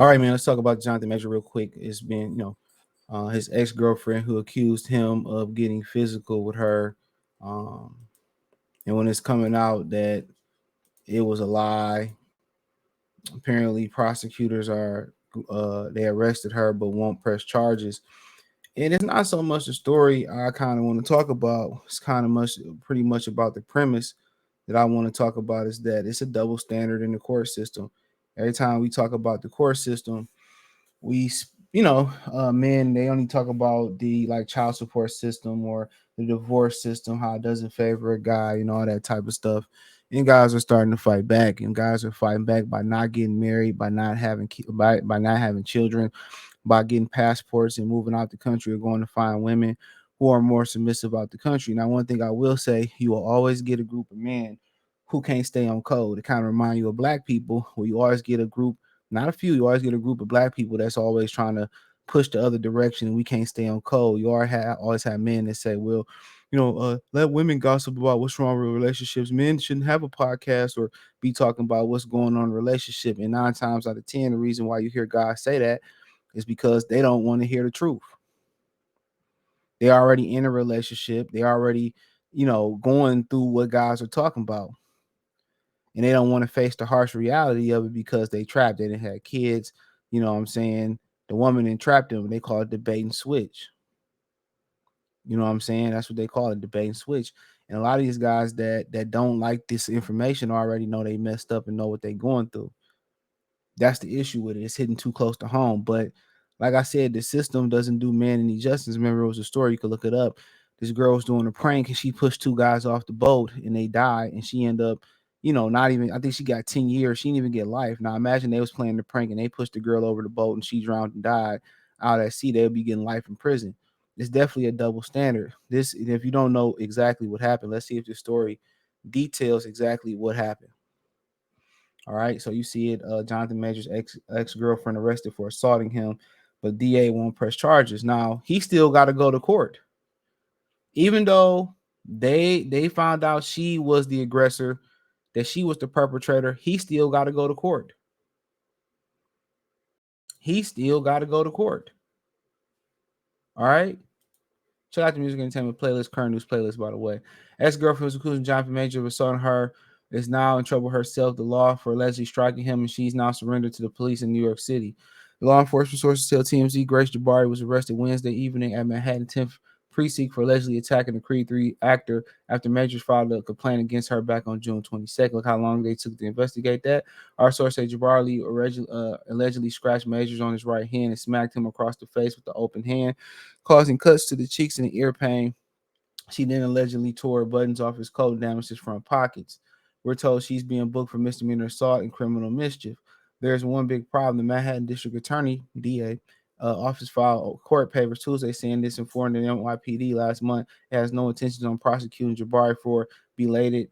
All right, man. Let's talk about Jonathan Major real quick. It's been, his ex girlfriend who accused him of getting physical with her, um, and when it's coming out that it was a lie, apparently prosecutors are they arrested her but won't press charges. And it's not so much the story I kind of want to talk about. It's kind of pretty much about the premise that I want to talk about is that it's a double standard in the court system. Every time we talk about the court system, we men, they only talk about the like child support system or the divorce system, how it doesn't favor a guy, all that type of stuff. And guys are starting to fight back, and guys are fighting back by not getting married, by not having by not having children, by getting passports and moving out the country, or going to find women who are more submissive out the country. Now, one thing I will say, you will always get a group of men who can't stay on code. It kind of remind you of black people, where you always get a group, not a few, you always get a group of black people that's always trying to push the other direction, and we can't stay on code. You always have men that say, well, let women gossip about what's wrong with relationships. Men shouldn't have a podcast or be talking about what's going on in a relationship. And 9 times out of 10, the reason why you hear guys say that is because they don't want to hear the truth. They're already in a relationship. They already, going through what guys are talking about. And they don't want to face the harsh reality of it because they trapped. They didn't have kids. You know what I'm saying? The woman entrapped them. They call it debate and switch. You know what I'm saying? That's what they call it, debate and switch. And a lot of these guys that don't like this information already know they messed up and know what they're going through. That's the issue with it. It's hitting too close to home. But like I said, the system doesn't do man any justice. Remember, it was a story. You could look it up. This girl was doing a prank and she pushed 2 guys off the boat and they died. And she ended up, not even, I think she got 10 years. She didn't even get life. Now imagine they was playing the prank and they pushed the girl over the boat and she drowned and died out at sea. They'll be getting life in prison. It's definitely a double standard. This, if you don't know exactly what happened, let's see if the story details exactly what happened. All right, so you see it. Jonathan Major's ex girlfriend arrested for assaulting him, but DA won't press charges. Now he still got to go to court, even though they found out she was the aggressor, that she was the perpetrator. He still got to go to court. He still got to go to court. All right. Check out the music entertainment playlist, current news playlist, by the way. Ex-girlfriend was accusing Jonathan Major of assaulting her, is now in trouble herself. The law for allegedly striking him, and she's now surrendered to the police in New York City. The law enforcement sources tell TMZ Grace Jabari was arrested Wednesday evening at Manhattan 10th Precinct for allegedly attacking the Creed 3 actor after Majors filed a complaint against her back on June 22nd. Look how long they took to investigate that. Our source said Jabari allegedly scratched Majors on his right hand and smacked him across the face with the open hand, causing cuts to the cheeks and the ear pain. She then allegedly tore buttons off his coat and damaged his front pockets. We're told she's being booked for misdemeanor assault and criminal mischief. There's one big problem. The Manhattan District Attorney, DA, office filed court papers Tuesday saying this informed the NYPD last month. It has no intentions on prosecuting Jabari for belated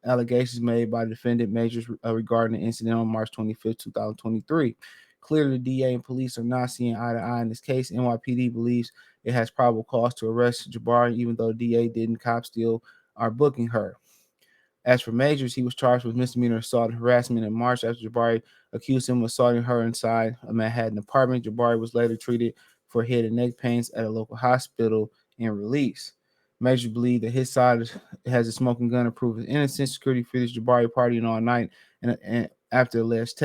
allegations made by defendant Majors regarding the incident on March 25th, 2023. Clearly, the DA and police are not seeing eye to eye in this case. NYPD believes it has probable cause to arrest Jabari, even though the DA didn't. Cops still are booking her. As for Majors, he was charged with misdemeanor assault and harassment in March after Jabari accused him of assaulting her inside a Manhattan apartment. Jabari was later treated for head and neck pains at a local hospital and released. Majors believed that his side has a smoking gun to prove his innocence. Security footage Jabari partying all night and after alleged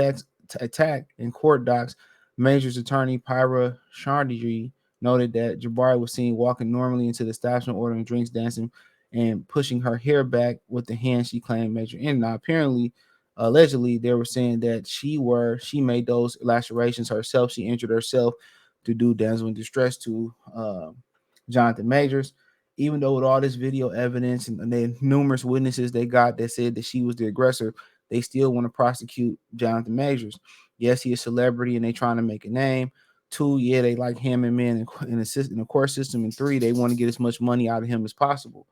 attack in court docs. Majors attorney Pyra Chandri noted that Jabari was seen walking normally into the establishment, ordering drinks, dancing, and pushing her hair back with the hand she claimed Major in. Now, apparently, allegedly, they were saying that she made those lacerations herself. She injured herself to do damsel in distress to Jonathan Majors. Even though with all this video evidence and the numerous witnesses they got that said that she was the aggressor, they still want to prosecute Jonathan Majors. Yes, he is a celebrity and they trying to make a name. 2, yeah, they like him and men in the court system. And 3, they want to get as much money out of him as possible.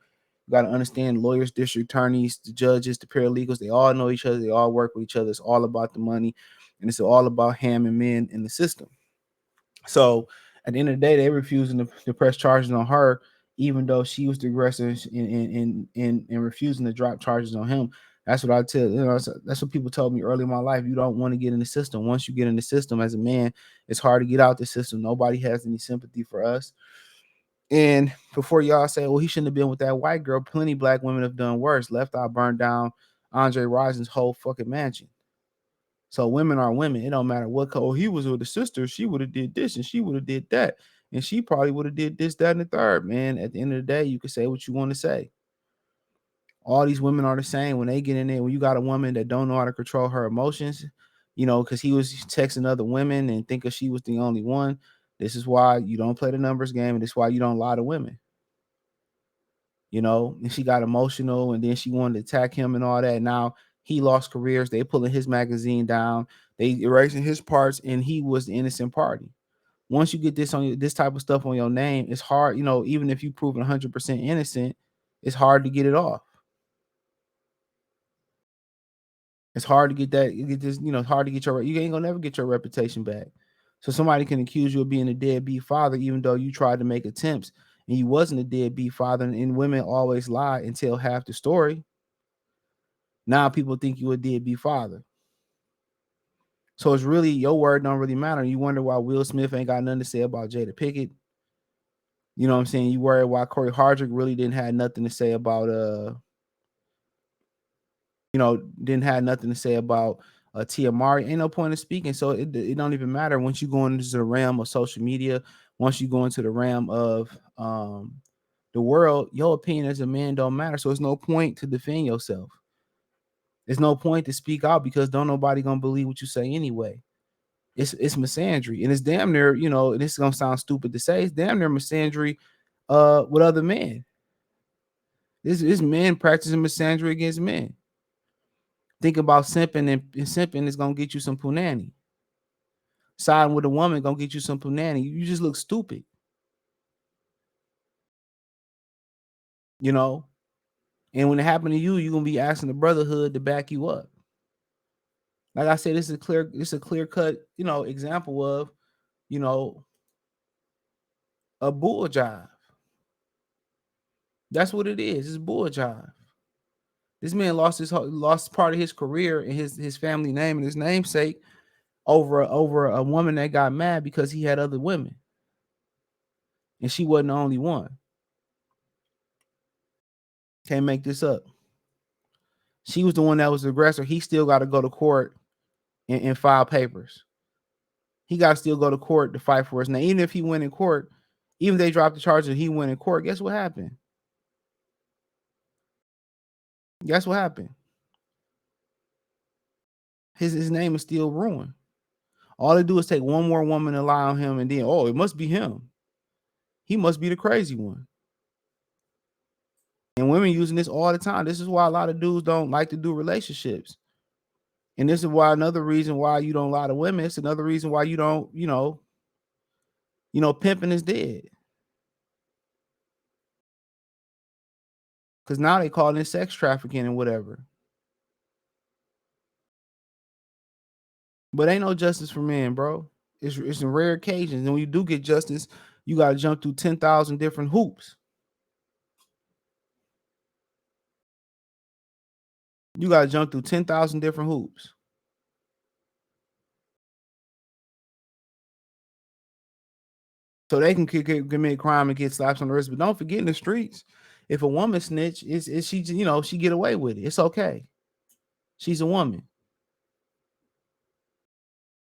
You got to understand lawyers, district attorneys, the judges, the paralegals, they all know each other. They all work with each other. It's all about the money. And it's all about ham and men in the system. So at the end of the day, they refusing to press charges on her, even though she was the aggressor, and refusing to drop charges on him. That's what I tell you know. That's what people told me early in my life. You don't want to get in the system. Once you get in the system as a man, it's hard to get out the system. Nobody has any sympathy for us. And before y'all say, "Well, he shouldn't have been with that white girl," plenty black women have done worse. Left out, burned down Andre Rison's whole fucking mansion. So women are women. It don't matter what color. Oh, he was with the sister. She would have did this and she would have did that. And she probably would have did this, that, and the third. Man, at the end of the day, you can say what you want to say. All these women are the same. When they get in there, when you got a woman that don't know how to control her emotions, because he was texting other women and thinking she was the only one. This is why you don't play the numbers game, and this is why you don't lie to women. And she got emotional and then she wanted to attack him and all that. Now he lost careers. They pulling his magazine down, they erasing his parts, and he was the innocent party. Once you get this type of stuff on your name, it's hard, even if you proven 100% innocent, it's hard to get it off. It's hard to get that, get this, it's hard to get you ain't gonna never get your reputation back. So somebody can accuse you of being a deadbeat father, even though you tried to make attempts and you wasn't a deadbeat father. And women always lie and tell half the story. Now people think you a deadbeat father. So it's really your word don't really matter. You wonder why Will Smith ain't got nothing to say about Jada Pickett. You know what I'm saying? You worry why Corey Hardrick really didn't have nothing to say about didn't have nothing to say about Tia Mari. Ain't no point in speaking. So it don't even matter once you go into the realm of social media, once you go into the realm of the world, your opinion as a man don't matter. So it's no point to defend yourself. There's no point to speak out because don't nobody gonna believe what you say anyway. It's misandry, and it's damn near, and this is gonna sound stupid to say, it's damn near misandry with other men. This men practicing misandry against men. Think about simping, and simping is gonna get you some punani. Siding with a woman gonna get you some punani. You just look stupid, you know. And when it happened to you, you're gonna be asking the brotherhood to back you up. Like I said, this is a clear cut, example of, you know, a bull jive. That's what it is. It's bull jive. This man lost part of his career and his family name and his namesake over a woman that got mad because he had other women, and she wasn't the only one. Can't make this up. She was the one that was the aggressor. He still got to go to court and file papers. He got to still go to court to fight for us. Now, even if he went in court, even if they dropped the charges, he went in court. Guess what happened? Guess what happened? His name is still ruined. All they do is take one more woman to lie on him, and then, oh, it must be him. He must be the crazy one. And women using this all the time. This is why a lot of dudes don't like to do relationships. And this is why another reason why you don't lie to women. It's another reason why you don't, pimping is dead. Because now they call it sex trafficking and whatever. But ain't no justice for men, bro. It's in rare occasions. And when you do get justice, you got to jump through 10,000 different hoops. You got to jump through 10,000 different hoops. So they can commit crime and get slaps on the wrist. But don't forget, in the streets, if a woman snitch, is she, she get away with it. It's okay. She's a woman.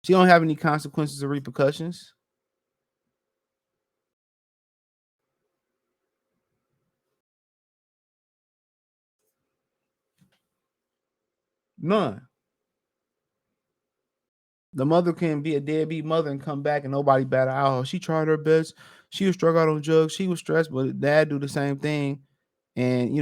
She don't have any consequences or repercussions. None. The mother can be a deadbeat mother and come back and nobody bat her out. She tried her best. She was struck out on drugs. She was stressed, but dad do the same thing. And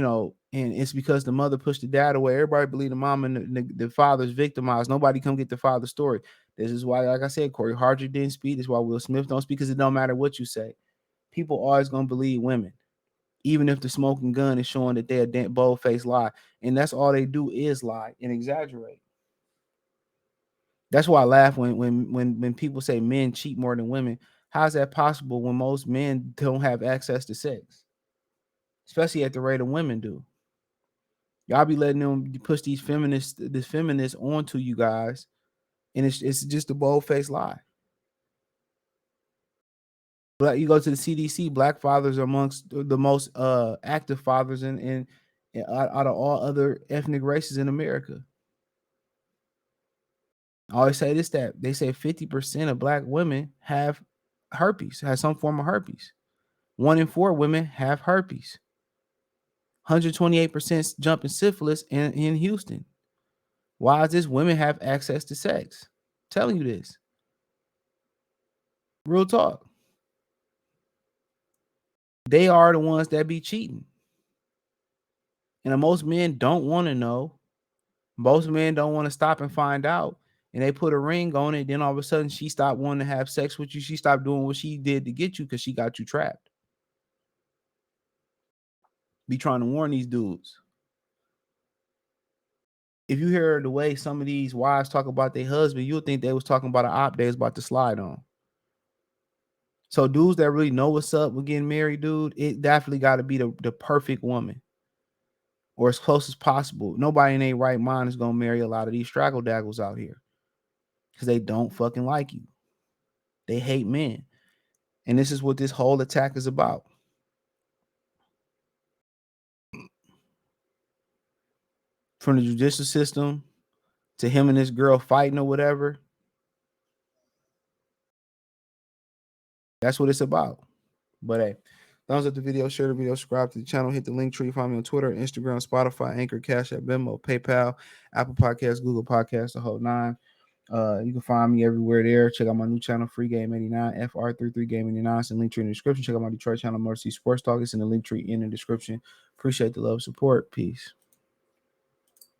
and it's because the mother pushed the dad away. Everybody believe the mom and the father's victimized. Nobody come get the father's story. This is why, like I said, Corey Hardrick didn't speak. This is why Will Smith don't speak, because it don't matter what you say. People always gonna believe women, even if the smoking gun is showing that they're a bold-faced lie. And that's all they do is lie and exaggerate. That's why I laugh when people say men cheat more than women. How is that possible when most men don't have access to sex, especially at the rate of women do? Y'all be letting them push this feminists onto you guys, and it's just a bold faced lie. But you go to the CDC, black fathers are amongst the most active fathers in out of all other ethnic races in America. I always say this, that they say 50% of black women have herpes, have some form of herpes. 1 in 4 women have herpes. 128% jump in syphilis in Houston. Why is this? Women have access to sex. I'm telling you this. Real talk. They are the ones that be cheating. And most men don't want to know. Most men don't want to stop and find out. And they put a ring on it. Then all of a sudden she stopped wanting to have sex with you. She stopped doing what she did to get you because she got you trapped. Be trying to warn these dudes. If you hear the way some of these wives talk about their husband, you'll think they was talking about an op they was about to slide on. So dudes that really know what's up with getting married, dude, it definitely got to be the perfect woman or as close as possible. Nobody in their right mind is going to marry a lot of these straggle daggles out here because they don't fucking like you. They hate men. And this is what this whole attack is about. From the judicial system to him and this girl fighting or whatever. That's what it's about. But hey, thumbs up the video, share the video, subscribe to the channel, hit the link tree, find me on Twitter, Instagram, Spotify, Anchor, Cash App, Venmo, PayPal, Apple Podcasts, Google Podcasts, the whole nine. You can find me everywhere there. Check out my new channel, Free Game 89, FR33 Game 89. It's in the link tree in the description. Check out my Detroit channel, Mercy Sports Talk. It's in the link tree in the description. Appreciate the love, support. Peace.